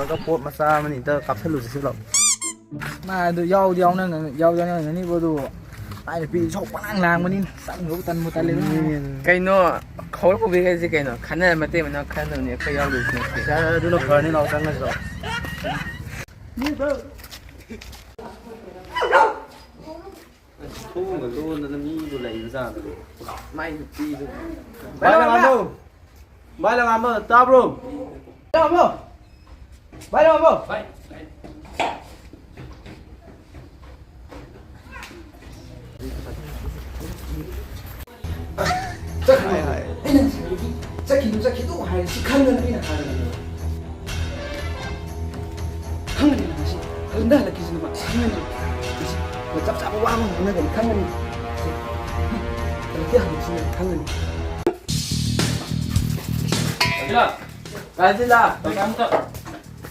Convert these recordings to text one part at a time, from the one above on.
แล้วก็โพสต์มาซ่ามันนี่เตอร์กับทะลุสิหรอกมาดูยาวเดียวนั่นยาวนั่นนี่บ่ดูไปปีชกปางลางมันนี่สั่งรู้ตันมุตันเลยไก่โน่เขาพูดไปสิไก่โน่ขันนั้นมาเต้มันเอาขันตรงนี้เขายาวดูสิใช่ดูเราเพิ่นนี่เราสั่งกันหรอนี่เด้อตู้กับตู้นั่นมีดูแลอยู่ซ่าไม่ปีดูไปแล้วมาบ่ไปแล้วมาบ่ตาบรูไปแล้วบ่ไปแล้วบ่ไป자기도 할 시간은 아니나 강은이 나시 근데 할 기준은 막 강은이 뭐 짭짭 와면 오늘 강은이 그렇게 하고 있으면 강은이 가질라 가질라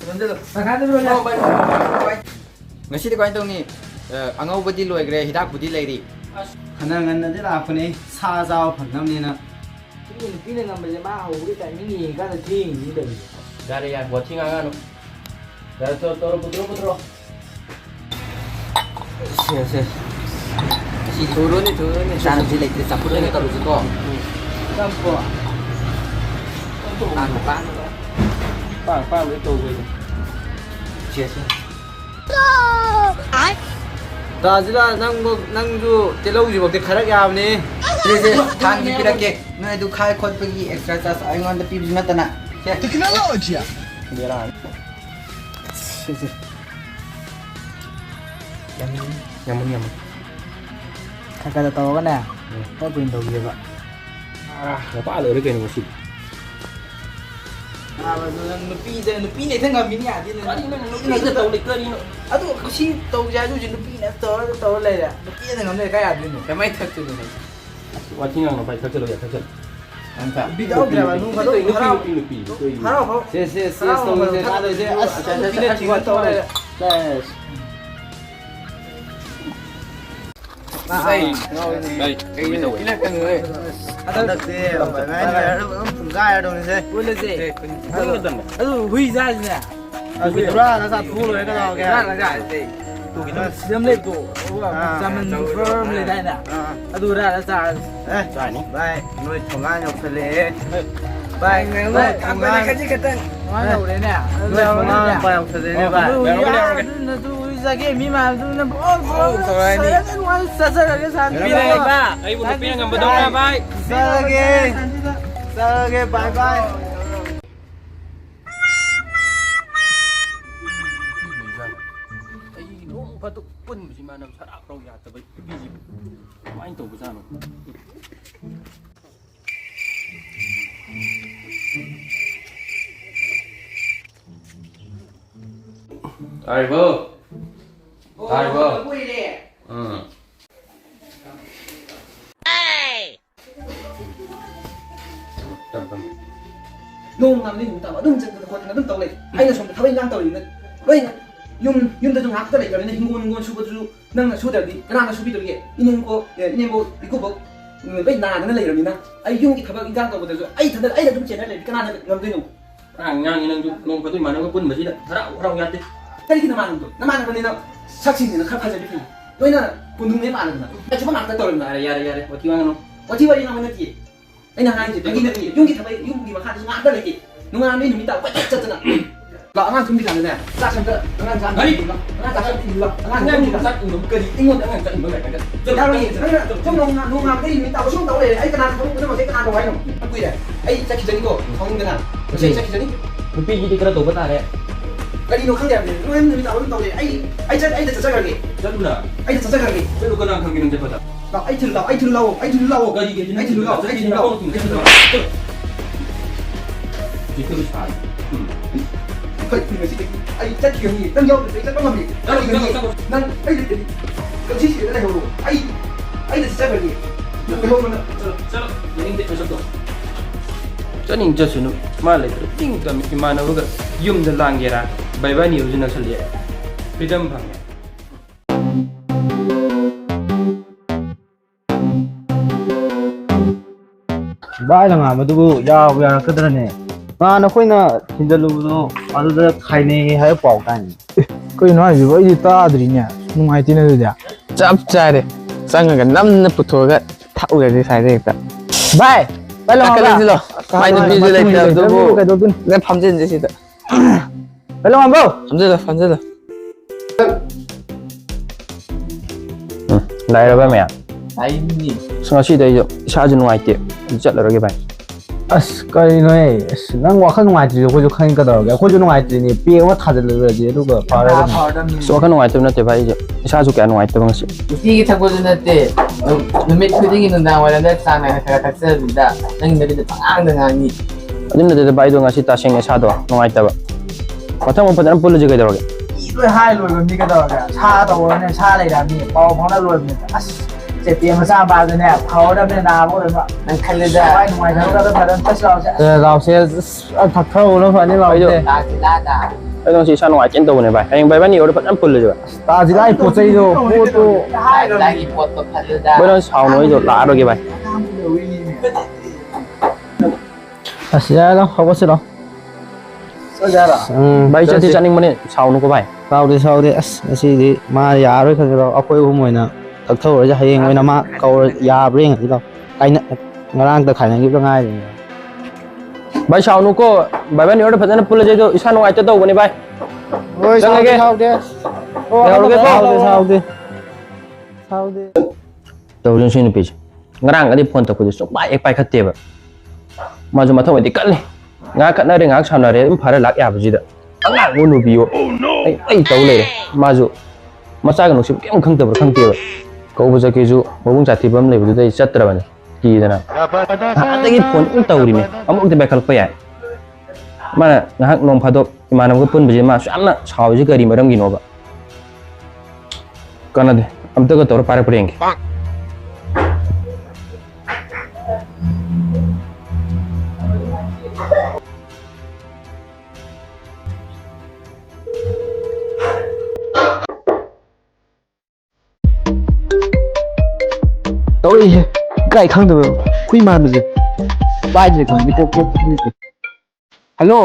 먼저 나가는 ngasi ko itong ni angaw budi loi gre hidak budi leiri 하나는 내 라프네 사자오 방남니나 피는 남자 마 우리 타이밍이 가서 팅인데 자리야 뭐 팅하가노 자 떨어 si turun sana si leiri sapuro ni terus ko campo 빵빵 왜 또 왜? 지에서 다지라 낭주 텔로우지 먹게 가라게 하네 그래서 당 이렇게 너희도 칼 컷백이 엑스트라 짜서 아이한테 삐비지마 따나 테크놀로지야 미안 야문 kakak tahu kan ya kau pengen tahu dia pak apa ada lagi yang masih nupi này thế ngầm mình nhà đi ini kita tahu lagi ni aduh aku sih tahu aja tuh nupi này tahu lah ya nupi này ngầm này kayak gini kamai tak tu ni wah tinggal apa tak terlalu ya tak terlalu mantap bidau berapa nu kalau harap harap se tahu se ada se nupi này cuma tahu lah đây cái đâu ini kan người ada se apa mana pungai ada ni se boleh sih ini kan aduh hui ra gì nè hui ra nó sao thu rồi cái nào kìa ra là ra đây xem lên cổ mình firm lên đây nè aduh ra là sao đây đây nuôi pungai nhọc sele đây ngày hôm nay ăn cái gì cái tên nói đầu đấy nè nuôi pungai bay nhọc sele này vậy ra cái mi mà nó rồi nè sao cái sao pinang ba ay bukan pinang ang badong na bay Sage bye bye nó phải tụ quân gì mà nằm sát ảo đâu nhà tập cái gì mà anh tổ cái sao nó ai vợ nung làm đi tao đừng chân con nó đừng tao này anh là xong tao đang tao này vậy yum 다 좀 학다 래 그러네 hingon 수버주 nang 수더디 그나나 수비들게 이는 거 이네 뭐 이거 뭐 왜 나는 래 이러니나 아이 용기 타박 인간 거 보다서 아이 단들 아이가 좀 제대로 그나나 넘되노 ngang 이는 좀 nông cái tôi mà nó có quân mà gì đấy thằng nhặt đi 때리기 나만은 또 나만은 거니나 삭신이는 칼파자 비피 너희는 본능내 많은 거 나 주만 안 떠오른다 야래 어디 가는 거 어디 와리 나만 했지 아니 나 이제 여기는 용기 타박 용기만 하지 마 안달랬지 누가 내 놈이 딱 빠졌잖아 나 안한 준비 안 해. 짝한테 안한 장. 아니, 안한 짝한 일로. 안한 장 일로. 짝 이거 거리. 이거 안한 짝 이거 내가. 저 다음에 좀 농가 그 이미 따고 좀 따오래. 아이 그나 좀 그러면 제 그나 좀 와요. 갖고 이래. 아이 짝 기전이고 성인들아. 제 짝 기전이. 그 삐지디 그래도 못 하네. 아니 너 강대 안 돼. 너 놈이 따오는 따오래. 아이 짝 아이 짝 가게. 전부다. 아이 짝 가게. 저도 그냥 강기는 제 거다. 나 아이 들라고. 아이 들라고. 아이 들라고. 거기 계시는 아이 들라고. 아이 들라고. 뒤로 차. 거의 아이 짝 기경이 땅 겨. 아이 짝 빵만 비. 난 아이 들이. 그 지시 내가 해로. 아이 짝 가게. Chalo, ini dia masuk tu. Jadi ni jesu nu, malah itu tinggal mesti mana juga. Yum dah langgera, bye-bye ni ujung asal dia. Freedom bang. Bye lang ah, matubo. Ya, we are kadran eh. ꯅꯈꯣꯏꯅ ꯊꯤꯟꯖꯜꯂꯨꯕꯗꯣ ꯑꯗꯨꯗ ꯈꯥꯏꯅꯩ ꯍꯥꯏꯕ ꯄꯥꯎ ꯇꯥꯏꯅꯦ ꯀꯩꯅꯣ ꯍꯥꯏꯁꯤꯕꯣ ꯑꯩꯗꯤ ꯇꯥꯗ꯭ꯔꯤꯅꯦ ꯅꯨꯡꯉꯥꯏꯇꯦꯅꯦ ꯑꯗꯨꯗꯤ ꯆꯞ ꯆꯥꯔꯦ ꯆꯪꯉꯒ ꯅꯝꯅ ꯄꯨꯊꯣꯛꯑꯒ ꯊꯛꯎꯔꯗꯤ ꯁꯥꯏꯗ ꯍꯦꯛꯇ ꯚꯥꯏ ꯚꯥꯏ ꯂꯥꯛꯀꯠꯂꯁꯤꯂꯣ ꯃꯥꯏ ꯅꯨꯄꯤꯁꯨ ꯂꯩꯇꯕꯗꯨꯕꯨ ꯅꯪ ꯐꯝꯖꯤꯟꯁꯦ ꯁꯤꯗ ꯚꯥꯏ ꯂꯣꯡꯉꯥꯟꯕꯣ ꯐꯝꯖꯤꯜꯂꯣ ꯂꯥꯏꯔꯕ ꯃꯌꯥꯝ ꯑꯩꯅꯤ ꯉꯁꯤꯗꯤ ꯑꯩꯁꯨ ꯏꯁꯥꯁꯨ ꯅꯨꯡꯉꯥꯏꯇꯦ ꯆꯠꯂꯔꯣꯏꯒꯦ ꯚꯥꯏ ꯑꯁ ꯀꯔꯤꯅꯣꯍꯦ ꯑꯁ ꯅꯪ ꯋꯥꯈꯜ ꯅꯨꯡꯉꯥꯏꯇ꯭ꯔꯤꯁꯦ ꯑꯩꯈꯣꯏꯁꯨ ꯈꯪꯒꯗꯧꯔꯒꯦ ꯑꯩꯈꯣꯏꯁꯨ ꯅꯨꯡꯉꯥꯏꯇ꯭ꯔꯤꯅꯦ ꯄꯦꯛ ꯑꯃ ꯊꯥꯖꯤꯜꯂꯨꯔꯗꯤ ꯑꯗꯨꯒ ꯐꯔꯗꯕꯅꯤ ꯋꯥꯈꯜ ꯅꯨꯡꯉꯥꯏꯇꯕ ꯅꯠꯇꯦ ꯚꯥꯏ ꯑꯩꯁꯨ ꯏꯁꯥꯁꯨ ꯀꯌꯥ ꯅꯨꯡꯉꯥꯏꯇꯕ ꯉꯁꯤ ꯅꯨꯡꯇꯤꯒꯤ ꯊꯛꯄꯁꯨ ꯅꯠꯇꯦ ꯅꯨꯃꯤꯠ ꯈꯨꯗꯤꯡꯒꯤ ꯅꯨꯡꯗꯥꯡ ꯋꯥꯏꯔꯝꯗ ꯆꯥꯡ ꯅꯥꯏꯅ ꯈꯔ ꯊꯛꯆꯕꯤꯗ ꯅꯪꯒꯤ ꯅꯨꯄꯤꯗ ꯄꯉꯥꯡꯗ ꯉꯥꯡꯉꯤ ꯑꯗꯨ ꯅꯠꯇꯦꯗ ꯚꯥꯏ ꯑꯩꯗꯣ ꯉꯁꯤ ꯇꯁꯦꯡꯅ ꯏꯁꯥꯗꯣ ꯅꯨꯡꯉꯥꯏꯇꯕ ꯃꯊꯪ ꯐꯖꯅ ꯄꯨꯜꯂꯁꯤ ꯀꯩꯗꯧꯔꯒꯦ ꯂꯣꯏ ꯍꯥꯏ ꯂꯣꯏꯕ ꯃꯤ ꯀꯩꯗꯧꯔꯒꯦ ꯁꯥ ꯇꯧꯔꯅꯦ ꯁꯥ ꯂꯩꯔꯝꯅꯤ ꯄꯥꯎ ꯐꯥꯎꯅ ꯂꯣꯏꯕꯅꯦ ꯑꯁ ꯆꯦꯄꯤ ꯃꯆꯥ ꯄꯥꯗꯅꯦ ꯐꯥꯎꯔꯗꯕꯅꯦ ꯅꯥꯕ ꯑꯣꯏꯔꯕ ꯅꯪ ꯈꯜꯂꯦꯗ ꯍꯋꯥꯏ ꯅꯨꯡꯉꯥꯏꯊꯣꯛꯒꯗ ꯐꯖꯅ ꯇꯁ ꯂꯥꯎꯁꯦ ꯊꯛꯊꯔꯨꯅ ꯐꯅꯤ ꯂꯥꯎꯁꯦ ꯑꯩꯗꯣ ꯉꯁꯤ ꯏꯁꯥ ꯅꯨꯡꯉꯥꯏꯇꯦꯅ ꯇꯧꯕꯅꯦ ꯚꯥꯏ ꯍꯌꯦꯡ ꯚꯥꯏ ꯕꯥꯅꯤ ꯑꯣꯏꯔ ꯐꯖꯅ ꯄꯨꯜꯂꯁꯤ ꯚꯥꯏ ꯇꯥꯁꯤꯒ ꯄꯣꯠ ꯆꯩꯗꯣ ꯄꯣꯠꯇꯣ ꯂꯥꯏꯒꯤ ꯄꯣꯠꯇꯣ ꯈꯜꯂꯦꯗ ꯚꯥꯏ ꯅꯪ ꯁꯥꯎꯅꯨ ꯑꯩꯗꯣ ꯂꯥꯛꯑꯔꯣꯏꯒꯦ ꯚꯥꯏ ꯑꯁ ꯌꯥꯔꯦ ꯍꯧꯒꯠꯁꯤꯔꯣ ꯚꯥꯏ ꯆꯠꯇꯤ ꯆꯠꯅꯤꯡꯕꯅꯦ ꯁꯥꯎꯅꯨꯀꯣ ꯚꯥꯏ ꯁꯥꯎꯗꯦ ꯑꯁ ꯉꯁꯤꯗꯤ ꯃꯥ ꯌꯥꯔꯣꯏ ꯈꯪꯖꯤꯜꯂꯣ ꯑꯩꯈꯣꯏ ꯑꯍꯨꯝ ꯑꯣꯏꯅ ꯊꯛꯊꯔꯨꯔꯁꯦ ꯍꯌꯦꯡ ꯑꯣꯏꯅ ꯃꯥ ꯀꯧꯔ ꯌꯥꯕ꯭ꯔꯥ ꯌꯦꯡꯉꯁꯤ ꯂꯥꯎ ꯉꯔꯥꯡꯗ ꯈꯥꯏꯅꯈꯤꯕꯗ ꯉꯥꯏꯔꯤꯅꯦ ꯚꯥꯏ ꯁꯥꯎꯅꯨꯀꯣ ꯚꯥꯏ ꯕꯥꯅꯤ ꯑꯣꯏꯔ ꯐꯖꯅ ꯄꯨꯜꯂꯁꯤ ꯑꯩꯗꯣ ꯏꯁꯥ ꯅꯨꯡꯉꯥꯏꯇ ꯇꯧꯕꯅꯦ ꯚꯥꯏ ꯍꯣꯏ ꯆꯪꯉꯒꯦ ꯁꯥꯎꯗꯦ ꯇꯧꯔꯤꯅ ꯁꯤ ꯅꯨꯄꯤꯁꯦ ꯉꯔꯥꯡꯒꯗꯤ ꯐꯣꯟ ꯇꯧꯕꯁꯦ ꯁꯨꯡꯄꯥꯏ ꯍꯦꯛ ꯄꯥꯏꯈꯠꯇꯦꯕ ꯃꯥꯁꯨ ꯃꯊꯧꯗꯤ ꯀꯜꯂꯤ ꯉꯥꯏꯍꯥꯛ ꯈꯠꯅꯔꯦ ꯉꯥꯏꯍꯥꯛ ꯁꯥꯎꯅꯔꯦ ꯑꯗꯨꯝ ꯐꯔ ꯂꯥꯛ ꯌꯥꯕꯁꯤꯗ ꯑꯉꯥꯡꯕ ꯅꯨꯄꯤꯌꯣ ꯑꯩ ꯇꯧ ꯂꯩꯔꯦ ꯃꯥꯁꯨ ꯃꯆꯥꯒ ꯅꯨꯡꯁꯤꯕ ꯀꯩꯝ ꯈꯪꯗꯦꯕ ꯀꯧꯕ ꯆꯠꯀꯦꯁꯨ ꯃꯕꯨꯡ ꯁꯥꯊꯤꯕ ꯑꯃ ꯂꯩꯕꯗꯨꯗ ꯑꯩ ꯆꯠꯇ꯭ꯔꯕꯅꯤ ꯀꯤꯗꯅ ꯅꯍꯥꯟꯗꯒꯤ ꯐꯣꯟ ꯑꯗꯨꯝ ꯇꯧꯔꯤꯅꯦ ꯑꯃꯨꯛꯇꯤ ꯄꯥꯏꯈꯠꯂꯛꯄ ꯌꯥꯏ ꯃꯥꯅ ꯉꯥꯏꯍꯥꯛ ꯅꯣꯡ ꯐꯥꯗꯣꯛ ꯏꯃꯥꯟꯅꯕꯒ ꯄꯨꯟꯕꯁꯦ ꯃꯥꯁꯨ ꯌꯥꯝꯅ ꯁꯥꯎꯔꯤꯁꯤ ꯀꯔꯤ ꯃꯔꯝꯒꯤꯅꯣꯕ ꯀꯥꯟꯅꯗꯦ ꯑꯝꯇꯒ ꯇꯧꯔ ꯄꯥꯏꯔꯛꯄ꯭ꯔꯥ ꯌꯦꯡꯒꯦ ꯇꯧꯔꯛꯏꯁꯦ ꯀꯥꯏ ꯈꯪꯗꯕ ꯍꯨꯏ ꯃꯥꯟꯕꯁꯦ ꯄꯥꯏꯗ꯭ꯔꯦ ꯈꯪꯗꯦ ꯍꯜꯂꯣ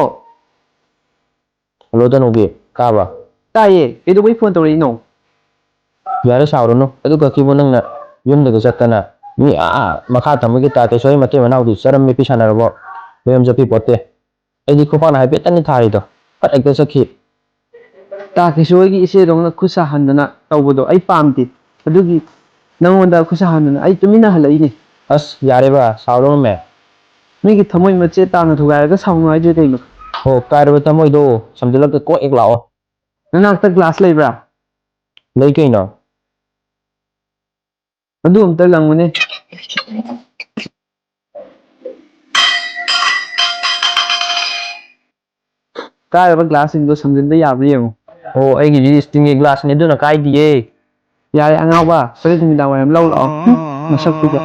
ꯍꯜꯂꯣ ꯇꯅꯨꯕꯤ ꯀꯥꯕ꯭ꯔꯥ ꯇꯥꯏꯌꯦ ꯀꯩꯗꯧꯕꯩ ꯐꯣꯟ ꯇꯧꯔꯛꯏꯅꯣ ꯌꯥꯔꯦ ꯁꯥꯎꯔꯨꯅꯨ ꯑꯗꯨ ꯈꯛꯀꯤꯕꯨ ꯅꯪꯅ ꯌꯨꯝꯗꯒ ꯆꯠꯇꯅ ꯃꯤ ꯃꯈꯥ ꯊꯝꯕꯒꯤ ꯇꯥꯔꯇꯦꯁꯣꯔꯤ ꯃꯇꯩ ꯃꯅꯥꯎꯗꯤ ꯆꯔꯝ ꯃꯦꯄꯤ ꯁꯥꯟꯅꯔꯕꯣ ꯃꯌꯨꯝ ꯆꯠꯄꯤ ꯄꯣꯠꯇꯦ ꯑꯩꯗꯤ ꯈꯨꯄꯥꯛꯅ ꯍꯥꯏꯐꯦꯠꯇꯅꯤ ꯊꯥꯔꯤꯗꯣ ꯐꯠ ꯍꯦꯛꯇ ꯆꯠꯈꯤ ꯇꯥ ꯀꯤꯁꯣꯔꯒꯤ ꯏꯆꯦꯗꯧꯅ ꯈꯨꯠ ꯁꯥ ꯍꯟꯗꯅ ꯇꯧꯕꯗꯣ ꯑꯩ ꯄꯥꯝꯗꯦ ꯑꯗꯨꯒꯤ ꯅꯪꯉꯣꯟꯗ ꯈꯨꯠ ꯁꯥ ꯍꯟꯗꯅ ꯑꯩ ꯇꯨꯃꯤꯟꯅ ꯍꯜꯂꯛꯏꯅꯦ ꯑꯁ ꯌꯥꯔꯦꯕ ꯁꯥꯎꯔꯨꯅꯨꯃꯦ ꯅꯣꯏꯒꯤ ꯊꯃꯣꯏ ꯃꯆꯦꯠ ꯇꯥꯅ ꯊꯨꯒꯥꯏꯔꯒ ꯁꯥꯎꯅꯨ ꯍꯥꯏꯗꯨ ꯀꯩꯅꯣ ꯍꯣ ꯀꯥꯏꯔꯕ ꯊꯃꯣꯏꯗꯣ ꯁꯝꯖꯤꯜꯂꯛꯇ ꯀꯣꯛ ꯍꯦꯛ ꯂꯥꯛꯑꯣ ꯅꯅꯥꯛꯇ ꯒ꯭ꯂꯥꯁ ꯂꯩꯕ꯭ꯔꯥ ꯂꯩ ꯀꯩꯅꯣ ꯑꯗꯨ ꯑꯝꯇ ꯂꯪꯉꯨꯅꯦ ꯀꯥꯏꯔꯕ ꯒ꯭ꯂꯥꯁꯁꯤꯡꯗꯣ ꯁꯝꯖꯤꯟꯕ ꯌꯥꯕ꯭ꯔꯥ ꯌꯦꯡꯉꯨ ꯑꯣ ꯑꯩꯒꯤꯗꯤ ꯏꯁꯇꯤꯜꯒꯤ ꯒ꯭ꯂꯥꯁꯅꯦ ꯑꯗꯨꯅ ꯀꯥꯏꯗꯤꯌꯦ ꯌꯥꯔꯦ ꯑꯉꯥꯎꯕ ꯍꯣꯔꯦꯟ ꯅꯨꯃꯤꯗꯥꯡ ꯋꯥꯏꯔꯝ ꯂꯧ ꯂꯥꯛꯑꯣ ꯅꯁꯛꯇꯨꯒ